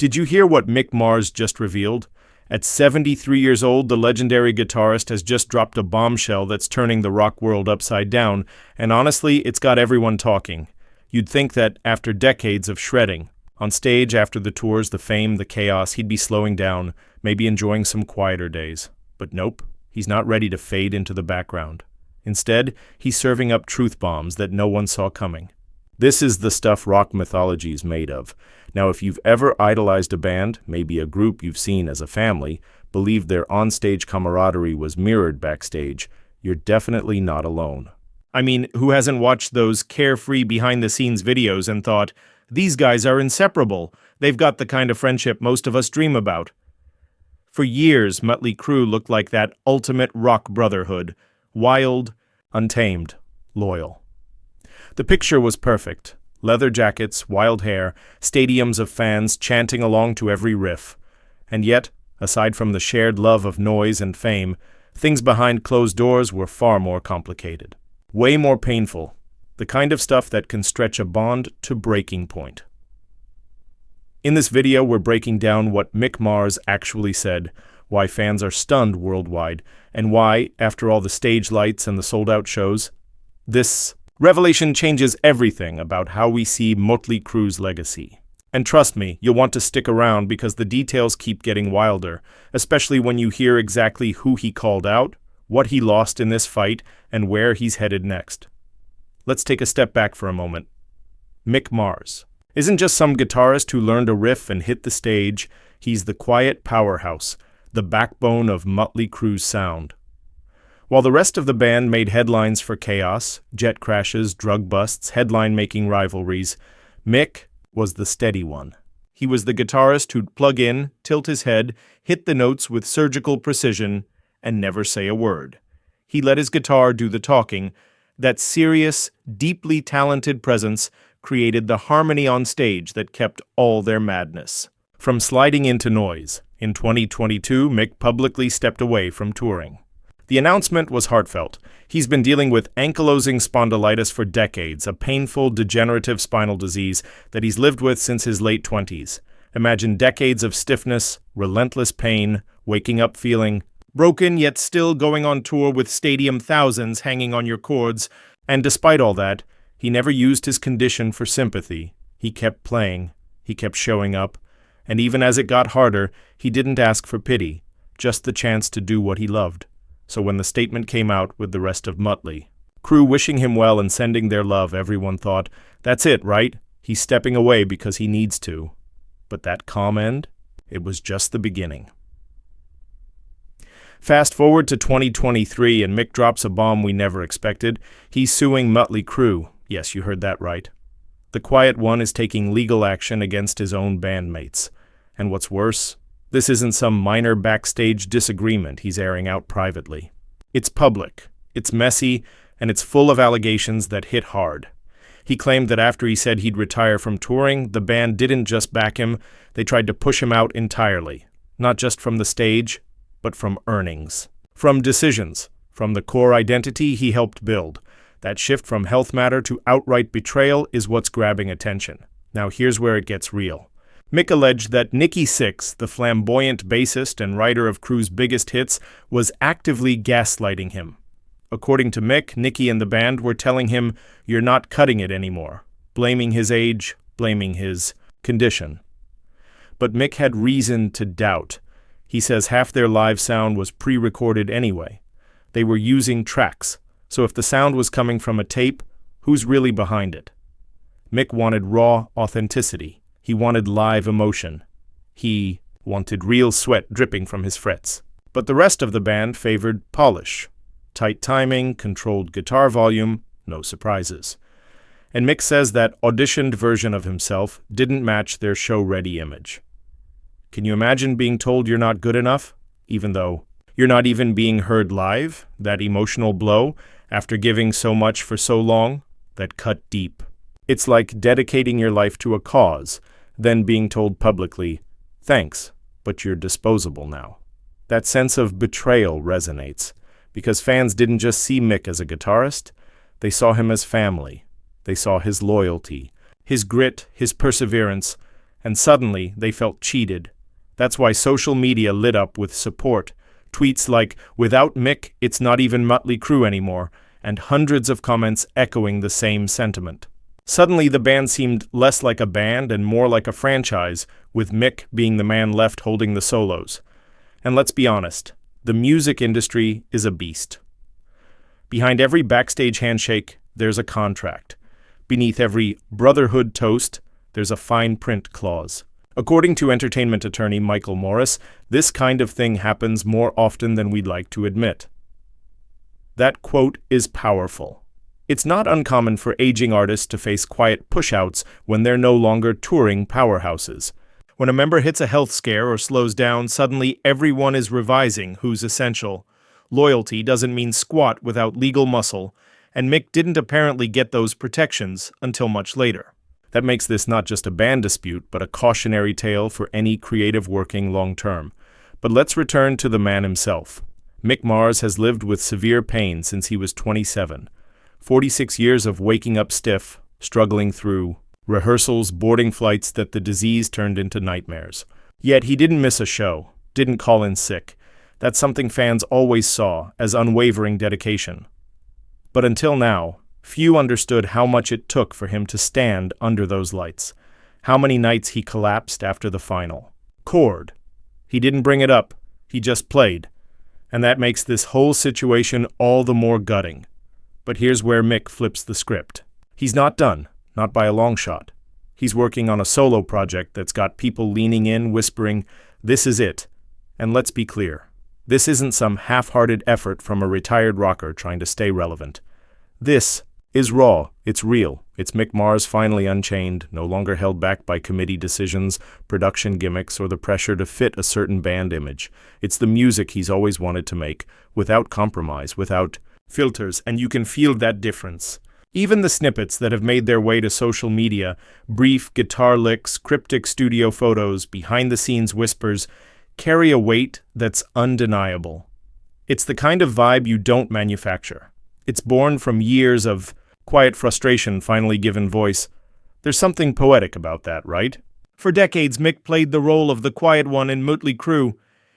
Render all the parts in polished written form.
Did you hear what Mick Mars just revealed? At 73 years old, the legendary guitarist has just dropped a bombshell that's turning the rock world upside down, and honestly, it's got everyone talking. You'd think that after decades of shredding, on stage after the tours, the fame, the chaos, he'd be slowing down, maybe enjoying some quieter days. But nope, he's not ready to fade into the background. Instead, he's serving up truth bombs that no one saw coming. This is the stuff rock mythology is made of. Now, if you've ever idolized a band, maybe a group you've seen as a family, believed their onstage camaraderie was mirrored backstage, you're definitely not alone. I mean, who hasn't watched those carefree behind-the-scenes videos and thought, these guys are inseparable, they've got the kind of friendship most of us dream about? For years, Mötley Crüe looked like that ultimate rock brotherhood, wild, untamed, loyal. The picture was perfect. Leather jackets, wild hair, stadiums of fans chanting along to every riff. And yet, aside from the shared love of noise and fame, things behind closed doors were far more complicated. Way more painful. The kind of stuff that can stretch a bond to breaking point. In this video, we're breaking down what Mick Mars actually said, why fans are stunned worldwide, and why, after all the stage lights and the sold-out shows, this revelation changes everything about how we see Mötley Crüe's legacy. And trust me, you'll want to stick around because the details keep getting wilder, especially when you hear exactly who he called out, what he lost in this fight, and where he's headed next. Let's take a step back for a moment. Mick Mars isn't just some guitarist who learned a riff and hit the stage. He's the quiet powerhouse, the backbone of Mötley Crüe's sound. While the rest of the band made headlines for chaos, jet crashes, drug busts, headline-making rivalries, Mick was the steady one. He was the guitarist who'd plug in, tilt his head, hit the notes with surgical precision, and never say a word. He let his guitar do the talking. That serious, deeply talented presence created the harmony on stage that kept all their madness. From sliding into noise, in 2022, Mick publicly stepped away from touring. The announcement was heartfelt. He's been dealing with ankylosing spondylitis for decades, a painful, degenerative spinal disease that he's lived with since his late 20s. Imagine decades of stiffness, relentless pain, waking up feeling broken yet still going on tour with stadium thousands hanging on your cords, and despite all that, he never used his condition for sympathy. He kept playing, he kept showing up, and even as it got harder, he didn't ask for pity, just the chance to do what he loved. So when the statement came out with the rest of Mötley Crüe wishing him well and sending their love, everyone thought, that's it, right? He's stepping away because he needs to. But that calm end? It was just the beginning. Fast forward to 2023 and Mick drops a bomb we never expected. He's suing Mötley Crüe. Yes, you heard that right. The quiet one is taking legal action against his own bandmates. And what's worse, this isn't some minor backstage disagreement he's airing out privately. It's public, it's messy, and it's full of allegations that hit hard. He claimed that after he said he'd retire from touring, the band didn't just back him, they tried to push him out entirely. Not just from the stage, but from earnings. From decisions, from the core identity he helped build. That shift from health matter to outright betrayal is what's grabbing attention. Now here's where it gets real. Mick alleged that Nikki Sixx, the flamboyant bassist and writer of Crüe's biggest hits, was actively gaslighting him. According to Mick, Nikki and the band were telling him, "You're not cutting it anymore," blaming his age, blaming his condition. But Mick had reason to doubt. He says half their live sound was pre-recorded anyway. They were using tracks, so if the sound was coming from a tape, who's really behind it? Mick wanted raw authenticity. He wanted live emotion. He wanted real sweat dripping from his frets. But the rest of the band favored polish. Tight timing, controlled guitar volume, no surprises. And Mick says that auditioned version of himself didn't match their show-ready image. Can you imagine being told you're not good enough, even though you're not even being heard live? That emotional blow, after giving so much for so long, that cut deep. It's like dedicating your life to a cause, then being told publicly, thanks, but you're disposable now. That sense of betrayal resonates, because fans didn't just see Mick as a guitarist, they saw him as family. They saw his loyalty, his grit, his perseverance, and suddenly they felt cheated. That's why social media lit up with support. Tweets like, "Without Mick, it's not even Mötley Crüe anymore," and hundreds of comments echoing the same sentiment. Suddenly the band seemed less like a band and more like a franchise, with Mick being the man left holding the solos. And let's be honest, the music industry is a beast. Behind every backstage handshake, there's a contract. Beneath every brotherhood toast, there's a fine print clause. According to entertainment attorney Mick Mars, this kind of thing happens more often than we'd like to admit. That quote is powerful. It's not uncommon for aging artists to face quiet push-outs when they're no longer touring powerhouses. When a member hits a health scare or slows down, suddenly everyone is revising who's essential. Loyalty doesn't mean squat without legal muscle, and Mick didn't apparently get those protections until much later. That makes this not just a band dispute, but a cautionary tale for any creative working long-term. But let's return to the man himself. Mick Mars has lived with severe pain since he was 27. 46 years of waking up stiff, struggling through rehearsals, boarding flights that the disease turned into nightmares. Yet he didn't miss a show, didn't call in sick. That's something fans always saw as unwavering dedication. But until now, few understood how much it took for him to stand under those lights. How many nights he collapsed after the final chord. He didn't bring it up, he just played. And that makes this whole situation all the more gutting. But here's where Mick flips the script. He's not done, not by a long shot. He's working on a solo project that's got people leaning in, whispering, "This is it." And let's be clear, this isn't some half-hearted effort from a retired rocker trying to stay relevant. This is raw, it's real. It's Mick Mars finally unchained, no longer held back by committee decisions, production gimmicks, or the pressure to fit a certain band image. It's the music he's always wanted to make, without compromise, without filters, and you can feel that difference. Even the snippets that have made their way to social media, brief guitar licks, cryptic studio photos, behind-the-scenes whispers, carry a weight that's undeniable. It's the kind of vibe you don't manufacture. It's born from years of quiet frustration finally given voice. There's something poetic about that, right? For decades, Mick played the role of the quiet one in Mötley Crüe.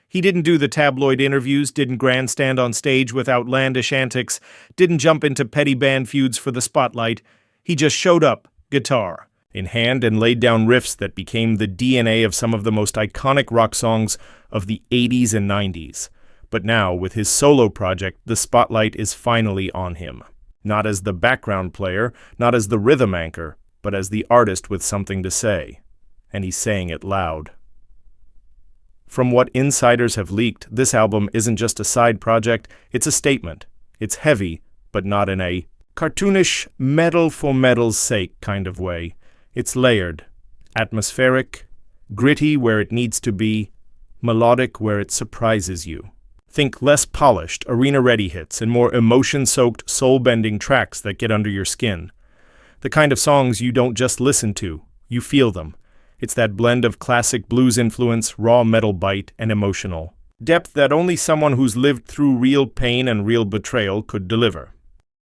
He didn't do the tabloid interviews, didn't grandstand on stage with outlandish antics, didn't jump into petty band feuds for the spotlight. He just showed up, guitar in hand, and laid down riffs that became the DNA of some of the most iconic rock songs of the 80s and 90s. But now, with his solo project, the spotlight is finally on him. Not as the background player, not as the rhythm anchor, but as the artist with something to say. And he's saying it loud. From what insiders have leaked, this album isn't just a side project, it's a statement. It's heavy, but not in a cartoonish metal for metal's sake kind of way. It's layered, atmospheric, gritty where it needs to be, melodic where it surprises you. Think less polished, arena-ready hits and more emotion-soaked, soul-bending tracks that get under your skin. The kind of songs you don't just listen to, you feel them. It's that blend of classic blues influence, raw metal bite, and emotional depth that only someone who's lived through real pain and real betrayal could deliver.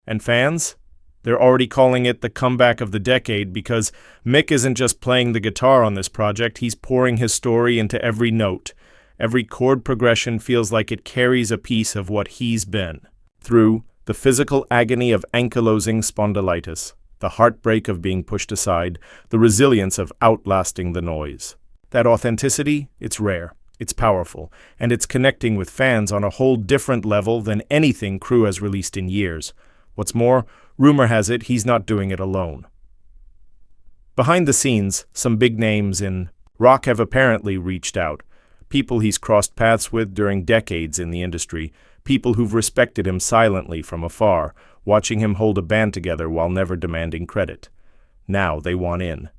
And fans? They're already calling it the comeback of the decade because Mick isn't just playing the guitar on this project, he's pouring his story into every note. Every chord progression feels like it carries a piece of what he's been through: the physical agony of ankylosing spondylitis, the heartbreak of being pushed aside, the resilience of outlasting the noise. That authenticity, it's rare, it's powerful, and it's connecting with fans on a whole different level than anything Crüe has released in years. What's more, rumor has it he's not doing it alone. Behind the scenes, some big names in rock have apparently reached out. People he's crossed paths with during decades in the industry, people who've respected him silently from afar, watching him hold a band together while never demanding credit. Now they want in.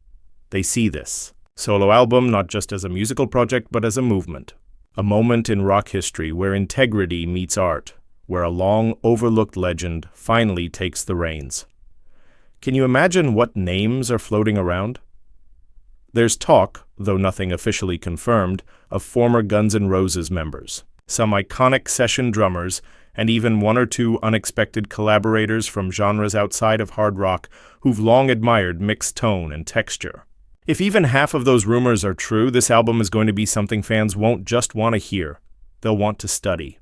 They see this solo album not just as a musical project but as a movement. A moment in rock history where integrity meets art, where a long overlooked legend finally takes the reins. Can you imagine what names are floating around? There's talk, though nothing officially confirmed, of former Guns N' Roses members, some iconic session drummers, and even one or two unexpected collaborators from genres outside of hard rock who've long admired Mick's tone and texture. If even half of those rumors are true, this album is going to be something fans won't just want to hear, they'll want to study.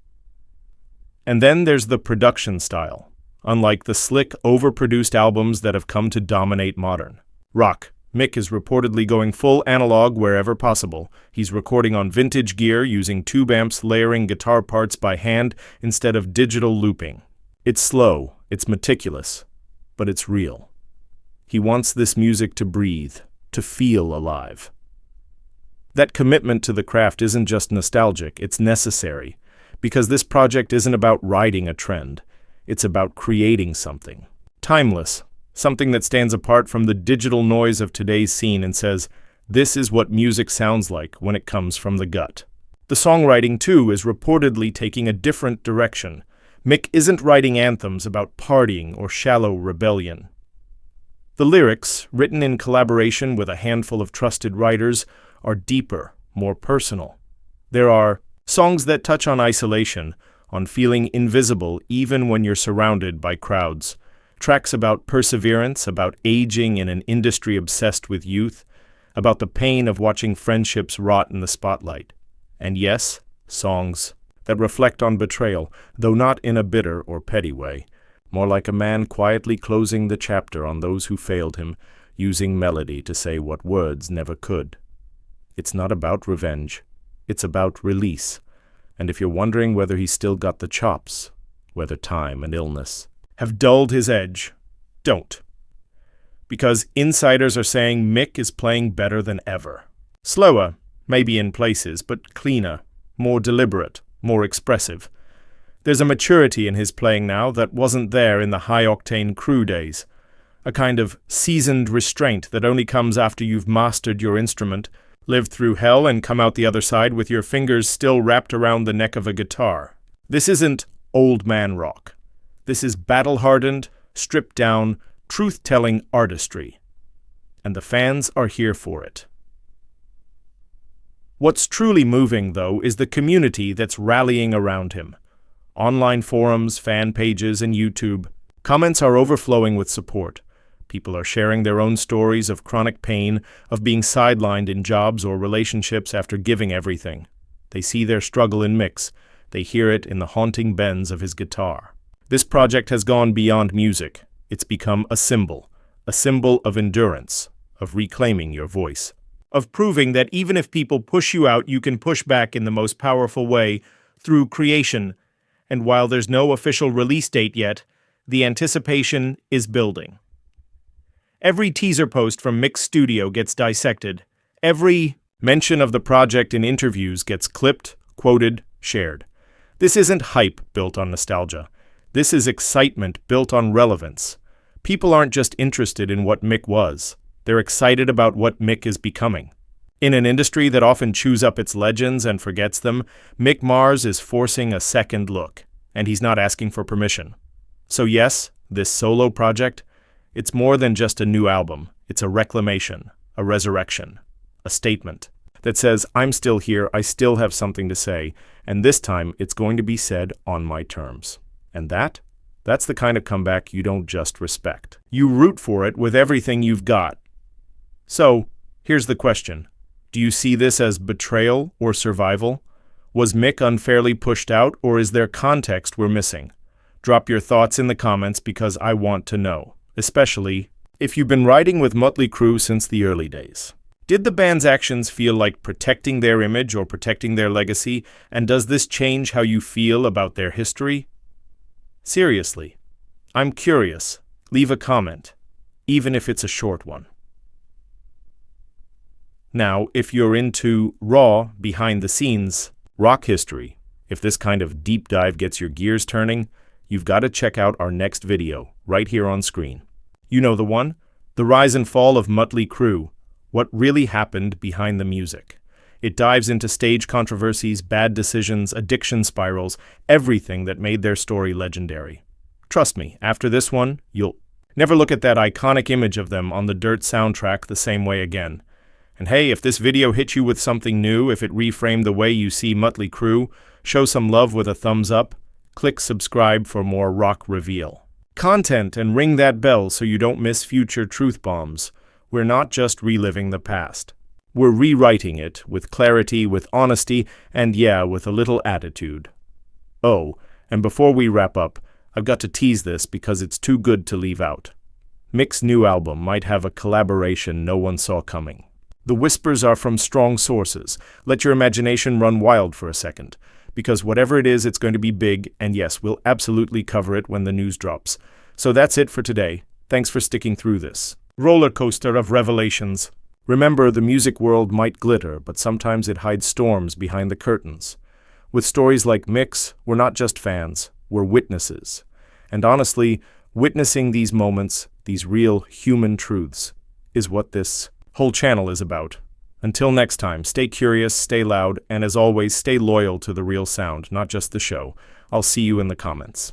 And then there's the production style, unlike the slick, overproduced albums that have come to dominate modern rock. Mick is reportedly going full analog wherever possible. He's recording on vintage gear using tube amps, layering guitar parts by hand instead of digital looping. It's slow, it's meticulous, but it's real. He wants this music to breathe, to feel alive. That commitment to the craft isn't just nostalgic, it's necessary, because this project isn't about riding a trend. It's about creating something. Timeless. Something that stands apart from the digital noise of today's scene and says, this is what music sounds like when it comes from the gut. The songwriting, too, is reportedly taking a different direction. Mick isn't writing anthems about partying or shallow rebellion. The lyrics, written in collaboration with a handful of trusted writers, are deeper, more personal. There are songs that touch on isolation, on feeling invisible even when you're surrounded by crowds. Tracks about perseverance, about aging in an industry obsessed with youth, about the pain of watching friendships rot in the spotlight. And yes, songs that reflect on betrayal, though not in a bitter or petty way, more like a man quietly closing the chapter on those who failed him, using melody to say what words never could. It's not about revenge, it's about release. And if you're wondering whether he's still got the chops, whether time and illness have dulled his edge, don't. Because insiders are saying Mick is playing better than ever. Slower, maybe in places, but cleaner, more deliberate, more expressive. There's a maturity in his playing now that wasn't there in the high-octane Crüe days. A kind of seasoned restraint that only comes after you've mastered your instrument, lived through hell and come out the other side with your fingers still wrapped around the neck of a guitar. This isn't old man rock. This is battle-hardened, stripped-down, truth-telling artistry. And the fans are here for it. What's truly moving, though, is the community that's rallying around him. Online forums, fan pages, and YouTube. Comments are overflowing with support. People are sharing their own stories of chronic pain, of being sidelined in jobs or relationships after giving everything. They see their struggle in Mick's. They hear it in the haunting bends of his guitar. This project has gone beyond music. It's become a symbol of endurance, of reclaiming your voice, of proving that even if people push you out, you can push back in the most powerful way, through creation. And while there's no official release date yet, the anticipation is building. Every teaser post from Mick's studio gets dissected. Every mention of the project in interviews gets clipped, quoted, shared. This isn't hype built on nostalgia. This is excitement built on relevance. People aren't just interested in what Mick was. They're excited about what Mick is becoming. In an industry that often chews up its legends and forgets them, Mick Mars is forcing a second look, and he's not asking for permission. So yes, this solo project, it's more than just a new album. It's a reclamation, a resurrection, a statement that says, I'm still here, I still have something to say, and this time it's going to be said on my terms. And that's the kind of comeback you don't just respect. You root for it with everything you've got. So, here's the question. Do you see this as betrayal or survival? Was Mick unfairly pushed out, or is there context we're missing? Drop your thoughts in the comments because I want to know, especially if you've been riding with Mötley Crüe since the early days. Did the band's actions feel like protecting their image or protecting their legacy, and does this change how you feel about their history? Seriously, I'm curious. Leave a comment, even if it's a short one. Now, if you're into raw, behind-the-scenes rock history, if this kind of deep dive gets your gears turning, you've got to check out our next video, right here on screen. You know the one? The rise and fall of Mötley Crüe. What really happened behind the music. It dives into stage controversies, bad decisions, addiction spirals, everything that made their story legendary. Trust me, after this one, you'll never look at that iconic image of them on the Dirt soundtrack the same way again. And hey, if this video hit you with something new, if it reframed the way you see Mötley Crüe, show some love with a thumbs up, click subscribe for more rock reveal content and ring that bell so you don't miss future truth bombs. We're not just reliving the past. We're rewriting it with clarity, with honesty, and yeah, with a little attitude. Oh, and before we wrap up, I've got to tease this because it's too good to leave out. Mick's new album might have a collaboration no one saw coming. The whispers are from strong sources. Let your imagination run wild for a second, because whatever it is, it's going to be big, and yes, we'll absolutely cover it when the news drops. So that's it for today. Thanks for sticking through this roller coaster of revelations. Remember, the music world might glitter, but sometimes it hides storms behind the curtains. With stories like Mick's, we're not just fans, we're witnesses. And honestly, witnessing these moments, these real human truths, is what this whole channel is about. Until next time, stay curious, stay loud, and as always, stay loyal to the real sound, not just the show. I'll see you in the comments.